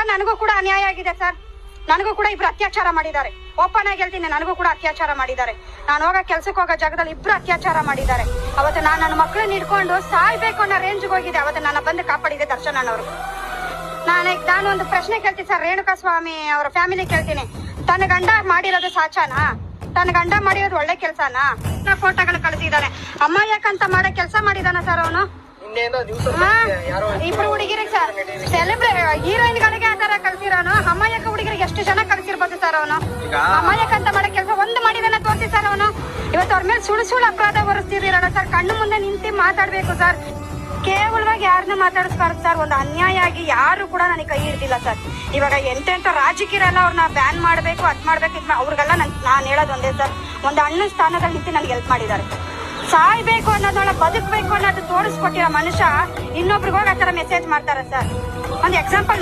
Sir ನನಗೂ ಕೂಡ ಅನ್ಯಾಯ ಆಗಿದೆ ಸರ್. ನನಗೂ ಕೂಡ ಇಬ್ರು ಅತ್ಯಾಚಾರ ಮಾಡಿದ್ದಾರೆ. ಓಪನ್ ಆಗಿ ಹೇಳ್ತೀನಿ, ನನಗೂ ಕೂಡ ಅತ್ಯಾಚಾರ ಮಾಡಿದ್ದಾರೆ. ನಾನು ಕೆಲ್ಸಕ್ಕೆ ಹೋಗೋ ಜಾಗದಲ್ಲಿ ಇಬ್ರು ಅತ್ಯಾಚಾರ ಮಾಡಿದ್ದಾರೆ. ಅವತ್ತು ನಾನು ನನ್ನ ಮಕ್ಕಳನ್ನ ಹಿಡ್ಕೊಂಡು ಸಾಯ್ಬೇಕು ಅನ್ನೋ ರೇಂಜ್ಗೆ ಹೋಗಿದೆ. ಅವತ್ತು ನನ್ನ ಬಂದು ಕಾಪಾಡಿದೆ ದರ್ಶನ್ ಅನ್ನೋರು. ನಾನು ಒಂದು ಪ್ರಶ್ನೆ ಕೇಳ್ತೀನಿ ಸರ್, ರೇಣುಕಾ ಸ್ವಾಮಿ ಅವರ ಫ್ಯಾಮಿಲಿ ಕೇಳ್ತೀನಿ, ತನ್ನ ಗಂಡ ಮಾಡಿರೋದು ಸಾಚಾನಾ? ತನ್ನ ಗಂಡ ಮಾಡಿರೋದು ಒಳ್ಳೆ ಕೆಲ್ಸನಾ? ಫೋಟೋಗಳು ಕಳಿಸಿದ್ದಾನೆ. ಅಮ್ಮ ಯಾಕಂತ ಮಾಡೋ ಕೆಲಸ ಮಾಡಿದಾನ ಸರ್ ಅವನು. ಇಬ್ರು ಹುಡುಗಿರಿಗೆ ಸರ್ ಹೀರೋಯಿನ್ಗಳಿಗೆ ಆ ತರ ಕಳ್ಸಿರೋನು. ಅಮ್ಮಯ್ಯಕ ಹುಡುಗರಿಗೆ ಎಷ್ಟು ಜನ ಕಳ್ಸಿರ್ಬೋದು ಸರ್ ಅವನು. ಅಮ್ಮಯ್ಯಕಂತ ಮಾಡೋ ಕೆಲಸ ಒಂದು ಮಾಡಿದಾನ ತೋರಿಸಿ ಸರ್ ಅವನು. ಇವತ್ತು ಅವ್ರ ಮೇಲೆ ಸುಳ್ಳು ಅಪರಾಧ ಹೊರಿಸ್ತಿರಲ್ಲ ಸರ್. ಕಣ್ಣು ಮುಂದೆ ನಿಂತು ಮಾತಾಡ್ಬೇಕು ಸರ್. ಕೇವಲವಾಗಿ ಯಾರನ್ನೂ ಮಾತಾಡಿಸ್ಬಾರ್ದು ಸರ್. ಒಂದು ಅನ್ಯಾಯ ಆಗಿ ಯಾರು ಕೂಡ ನನಗೆ ಕೈ ಹಿಡ್ದಿಲ್ಲ ಸರ್. ಇವಾಗ ಎಂತೆಂತ ರಾಜಕೀಯರೆಲ್ಲ ಅವ್ರನ್ನ ಬ್ಯಾನ್ ಮಾಡ್ಬೇಕು, ಅದ್ ಮಾಡ್ಬೇಕು, ಅವ್ರಿಗೆಲ್ಲ ನಾನು ಹೇಳೋದು ಒಂದೇ ಸರ್, ಒಂದು ಅಣ್ಣನ ಸ್ಥಾನದಲ್ಲಿ ನಿಂತು ನನಗೆ ಹೆಲ್ಪ್ ಮಾಡಿದ್ದಾರೆ. ಸಾಯ್ಬೇಕು ಅನ್ನೋದೊಳ ಬದುಕಬೇಕು ಅನ್ನೋದು ತೋರಿಸ್ಕೊಟ್ಟಿರೋ ಮನುಷ್ಯ ಇನ್ನೊಬ್ರಿಗೆ ಹೋಗಿ ಆ ತರ ಮೆಸೇಜ್ ಮಾಡ್ತಾರೆ ಸರ್. ಒಂದು ಎಕ್ಸಾಂಪಲ್